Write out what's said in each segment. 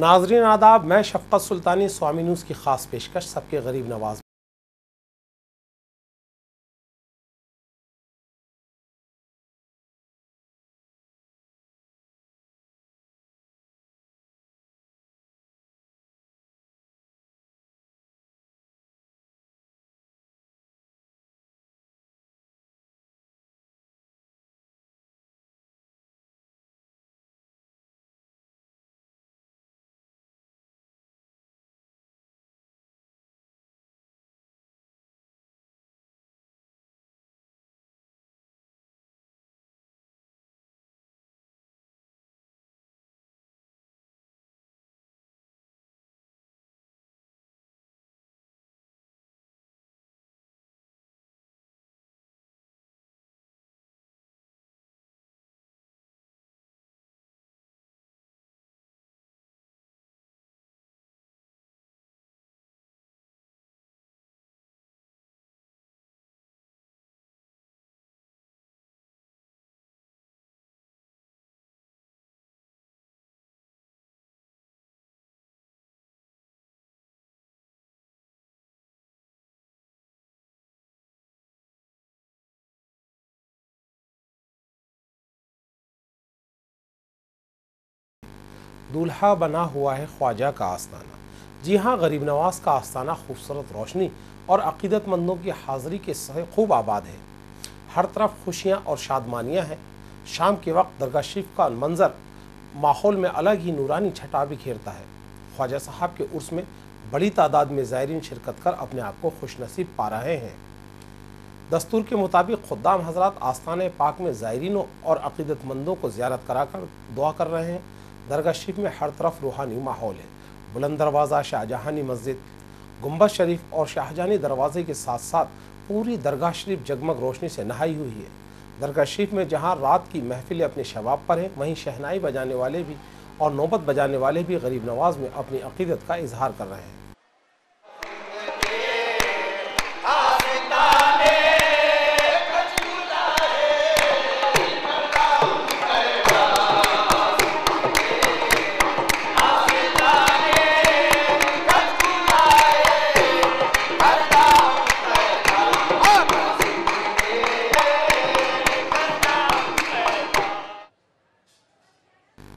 नाजरीन आदाब, मैं शफ़क़त सुल्तानी, स्वामी न्यूज़ की ख़ास पेशकश सबके गरीब नवाज। दूल्हा बना हुआ है ख्वाजा का आस्ताना। जी हाँ, गरीब नवाज का आस्ताना खूबसूरत रोशनी और अकीदतमंदों की हाज़िरी के से खूब आबाद है। हर तरफ खुशियाँ और शादमानियाँ हैं। शाम के वक्त दरगाह शरीफ का मंजर माहौल में अलग ही नूरानी छटा बिखेरता है। ख्वाजा साहब के उर्स में बड़ी तादाद में ज़ायरीन शिरकत कर अपने आप को खुशनसीब पा रहे हैं। दस्तूर के मुताबिक खुद्दाम हजरात आस्ताने पाक में ज़ायरीनों और अकीदतमंदों को ज़ियारत कराकर दुआ कर रहे हैं। दरगाह शरीफ में हर तरफ रूहानी माहौल है। बुलंद दरवाज़ा, शाहजहानी मस्जिद, गुंबद शरीफ और शाहजहानी दरवाजे के साथ साथ पूरी दरगाह शरीफ जगमग रोशनी से नहाई हुई है। दरगाह शरीफ में जहां रात की महफिलें अपने शबाब पर हैं, वहीं शहनाई बजाने वाले भी और नौबत बजाने वाले भी गरीब नवाज में अपनी अकीदत का इजहार कर रहे हैं।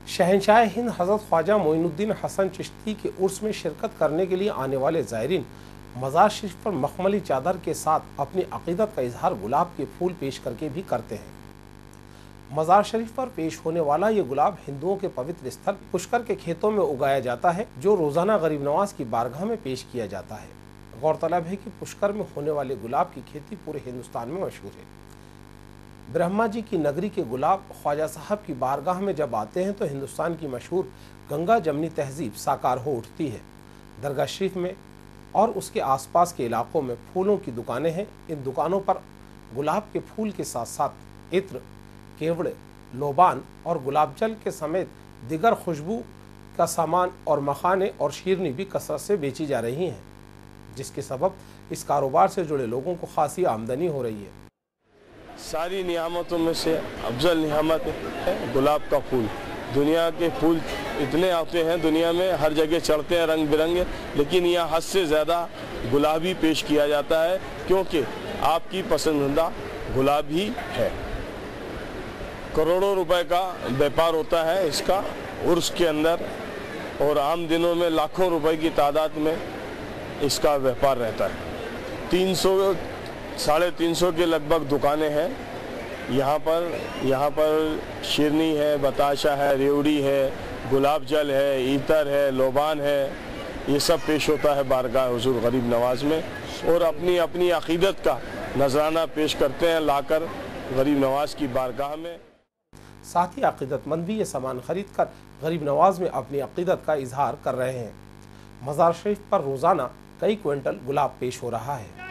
शहंशाह हिंद हज़रत ख्वाजा मोइनुद्दीन हसन चिश्ती के उर्स में शिरकत करने के लिए आने वाले ज़ायरीन मज़ार शरीफ पर मखमली चादर के साथ अपनी अक़ीदत का इजहार गुलाब के फूल पेश करके भी करते हैं। मज़ार शरीफ पर पेश होने वाला ये गुलाब हिंदुओं के पवित्र स्थल पुष्कर के खेतों में उगाया जाता है, जो रोज़ाना गरीब नवाज की बारगाह में पेश किया जाता है। गौरतलब है कि पुष्कर में होने वाले गुलाब की खेती पूरे हिंदुस्तान में मशहूर है। ब्रह्मा जी की नगरी के गुलाब ख्वाजा साहब की बारगाह में जब आते हैं तो हिंदुस्तान की मशहूर गंगा जमनी तहजीब साकार हो उठती है। दरगाह शरीफ में और उसके आसपास के इलाकों में फूलों की दुकानें हैं। इन दुकानों पर गुलाब के फूल के साथ साथ इत्र, केवड़े, लोबान और गुलाब जल के समेत दिगर खुशबू का सामान और मखाने और शीरनी भी कसरत से बेची जा रही हैं, जिसके सबब इस कारोबार से जुड़े लोगों को खासी आमदनी हो रही है। सारी नियामतों में से अफजल नियामत है गुलाब का फूल। दुनिया के फूल इतने आते हैं, दुनिया में हर जगह चढ़ते हैं रंग बिरंगे, लेकिन यहाँ हद से ज़्यादा गुलाबी पेश किया जाता है, क्योंकि आपकी पसंदीदा गुलाब ही है। करोड़ों रुपए का व्यापार होता है इसका उर्स के अंदर, और आम दिनों में लाखों रुपए की तादाद में इसका व्यापार रहता है। 300-350 के लगभग दुकानें हैं यहाँ पर शिरनी है, बताशा है, रेवड़ी है, गुलाब जल है, ईतर है, लोबान है, ये सब पेश होता है बारगाह हुजूर गरीब नवाज में, और अपनी अपनी अकीदत का नजराना पेश करते हैं लाकर गरीब नवाज की बारगाह में। साथ ही अकीदतमंद भी ये सामान खरीद कर गरीब नवाज में अपनी अकीदत का इजहार कर रहे हैं। मज़ार शरीफ पर रोज़ाना कई क्विंटल गुलाब पेश हो रहा है।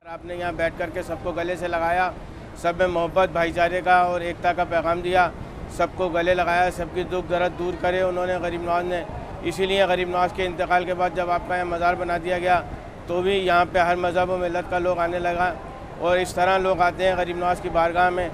आपने यहाँ बैठ करके सबको गले से लगाया, सब में मोहब्बत, भाईचारे का और एकता का पैगाम दिया, सबको गले लगाया, सबकी दुख दर्द दूर करे उन्होंने गरीब नवाज ने। इसीलिए गरीब नवाज के इंतकाल के बाद जब आपका यहाँ मज़ार बना दिया गया तो भी यहाँ पे हर मज़हब और मिलत का लोग आने लगा, और इस तरह लोग आते हैं गरीब नवाज की बारगाह में,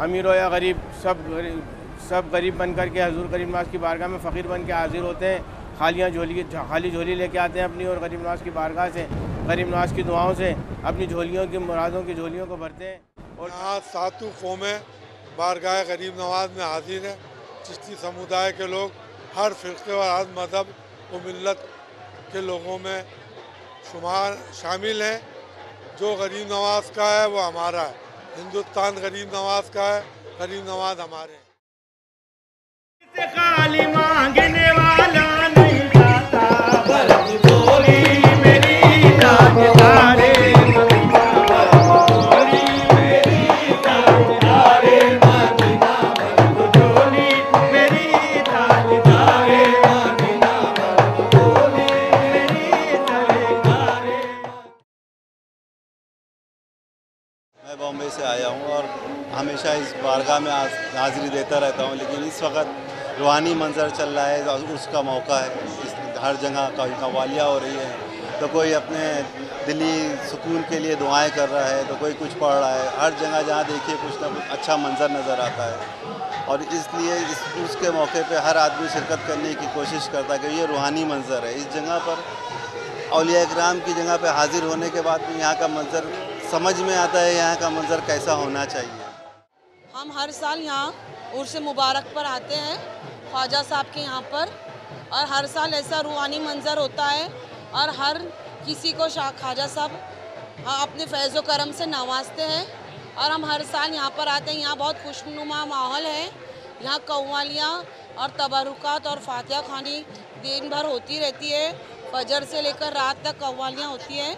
अमीर हो या गरीब, सब गरीब बन कर के हजूर गरीब नवाज की बारगाह में फ़कीर बन के हाजिर होते हैं, खाली झोली लेके आते हैं अपनी, और गरीब नवाज की बारगाह से, गरीब नवाज की दुआओं से अपनी झोलियों की, मुरादों की झोलियों को भरते हैं। और यहाँ 7 कौमें बारगाह गरीब नवाज में हाजिर हैं। चिश्ती समुदाय के लोग हर फ़िरक़े और हर मज़हब व मिल्लत के लोगों में शामिल हैं। जो गरीब नवाज का है वो हमारा है, हिंदुस्तान गरीब नवाज का है, गरीब नवाज हमारे हैं। खाली मांगने वाला नहीं जाता, भरती झोली मेरी ताजदारे मदीना, भरती झोली मेरी ताजदारे मदीना, भरती झोली मेरी ताजदारे मदीना, भरती झोली मेरी ताजदारे। मैं बॉम्बे से आया हूँ और हमेशा इस बारगाह में हाज़िरी देता रहता हूँ, लेकिन इस वक्त रूहानी मंज़र चल रहा है, उसका मौका है। हर जगह कव्वालियाँ हो रही है, तो कोई अपने दिली सुकून के लिए दुआएं कर रहा है, तो कोई कुछ पढ़ रहा है। हर जगह जहाँ देखिए कुछ ना कुछ अच्छा मंज़र नज़र आता है, और इसलिए उसके मौके पे हर आदमी शिरकत करने की कोशिश करता है कि ये रूहानी मंज़र है। इस जगह पर औलिया इकराम की जगह पे हाज़िर होने के बाद भी यहाँ का मंज़र समझ में आता है, यहाँ का मंज़र कैसा होना चाहिए। हम हर साल यहाँ उर्स मुबारक पर आते हैं ख्वाजा साहब के यहाँ पर, और हर साल ऐसा रूहानी मंज़र होता है, और हर किसी को ख्वाजा साहब अपने फैज़ व करम से नवाजते हैं, और हम हर साल यहाँ पर आते हैं। यहाँ बहुत खुशनुमा माहौल है, यहाँ कव्वालियाँ और तबरुकात और फातिहा ख़वानी दिन भर होती रहती है, फजर से लेकर रात तक कव्वालियाँ होती हैं,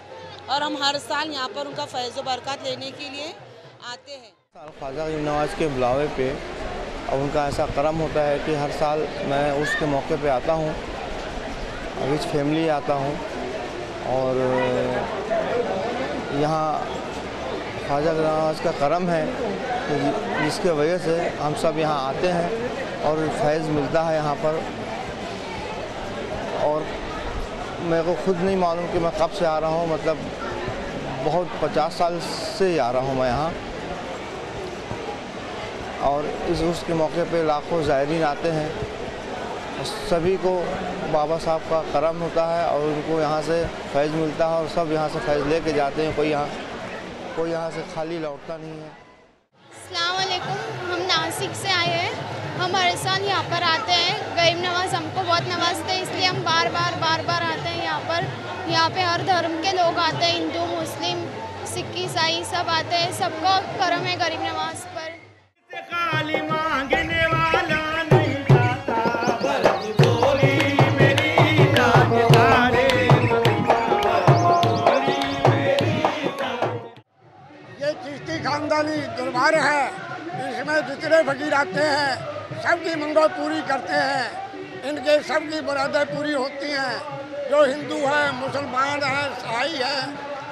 और हम हर साल यहाँ पर उनका फैज़ व बरकत लेने के लिए आते हैं। ख्वाजा गरीब नवाज के बुलावे पे और उनका ऐसा करम होता है कि हर साल मैं उसके मौके पे आता हूँ, विच फैमिली आता हूँ, और यहाँ ख्वाजा गरीब नवाज का करम है जिसके वजह से हम सब यहाँ आते हैं और फैज़ मिलता है यहाँ पर। और मेरे को खुद नहीं मालूम कि मैं कब से आ रहा हूँ, मतलब बहुत 50 साल से ही आ रहा हूँ मैं यहाँ, और इस उर्स के मौके पे लाखों ज़ायरीन आते हैं। सभी को बाबा साहब का करम होता है और उनको यहाँ से फैज़ मिलता है, और सब यहाँ से फैज़ लेके जाते हैं, कोई यहाँ से खाली लौटता नहीं है। अस्सलाम वालेकुम, हम नासिक से आए हैं। हम हर साल यहाँ पर आते हैं। गरीब नवाज हमको बहुत नवाजते हैं, इसलिए हम बार बार आते हैं यहाँ पर। यहाँ पे हर धर्म के लोग आते हैं, हिंदू, मुस्लिम, सिख, ईसाई सब आते हैं। सबका करम है गरीब नवाज पर। खाली मांगने वाला नहीं जाता, भरती झोली मेरी ताजदारे मदीना, भरती झोली मेरी ताजदारे। ये चिश्ती खानदानी दरबार है, इसमें जितने फकीर आते हैं सबकी मंगों पूरी करते हैं, इनके सबकी मुरादें पूरी होती हैं। जो हिंदू है, मुसलमान है, ईसाई है,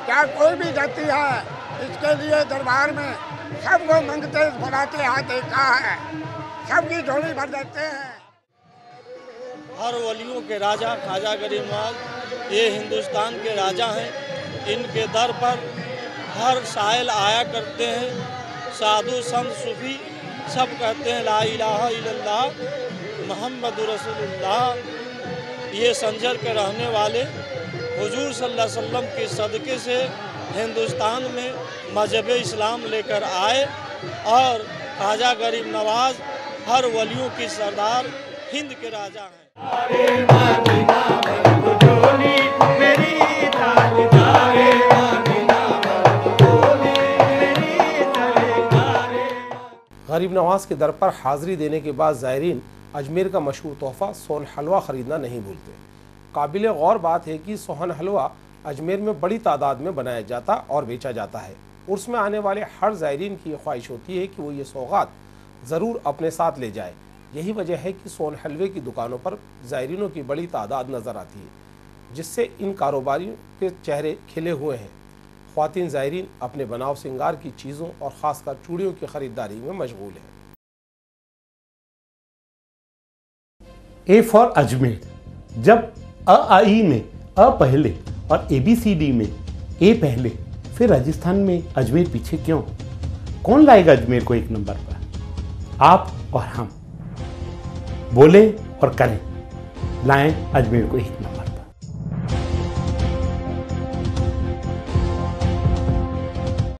क्या कोई भी जाति है, इसके लिए दरबार में सबको मंगते बढ़ाते हाथ देखा है, सबकी झोली भर देते हैं। हर वलियों के राजा ख्वाजा गरीब नवाज ये हिंदुस्तान के राजा हैं। इनके दर पर हर साइल आया करते हैं, साधु संत सूफी सब कहते हैं ला इलाहा इल्लल्लाह मोहम्मद रसूलुल्लाह। ये संजर के रहने वाले हुजूर सल्लल्लाहु अलैहि वसल्लम के सदक़े से हिंदुस्तान में मजहब इस्लाम लेकर आए, और ख्वाजा गरीब नवाज हर वलियों की सरदार, हिंद के राजा हैं। गरीब नवाज के दर पर हाज़िरी देने के बाद ज़ायरीन अजमेर का मशहूर तोहफ़ा सोहन हलवा ख़रीदना नहीं भूलते। काबिल गौर बात है कि सोहन हलवा अजमेर में बड़ी तादाद में बनाया जाता और बेचा जाता है। उर्स में आने वाले हर ज़ायरीन की ख्वाहिश होती है कि वो ये सौगात ज़रूर अपने साथ ले जाए। यही वजह है कि सोहन हलवे की दुकानों पर ज़ायरीनों की बड़ी तादाद नज़र आती है, जिससे इन कारोबारियों के चेहरे खिले हुए हैं। ख्वातीन ज़ायरीन अपने बनाव सिंगार की चीज़ों और ख़ासकर चूड़ियों की ख़रीदारी में मशगूल हैं। A for Ajmer. जब आई में अ पहले और ABCD में ए पहले, फिर राजस्थान में अजमेर पीछे क्यों? कौन लाएगा अजमेर को एक नंबर पर? आप और हम बोले और करें, लाएं अजमेर को एक नंबर।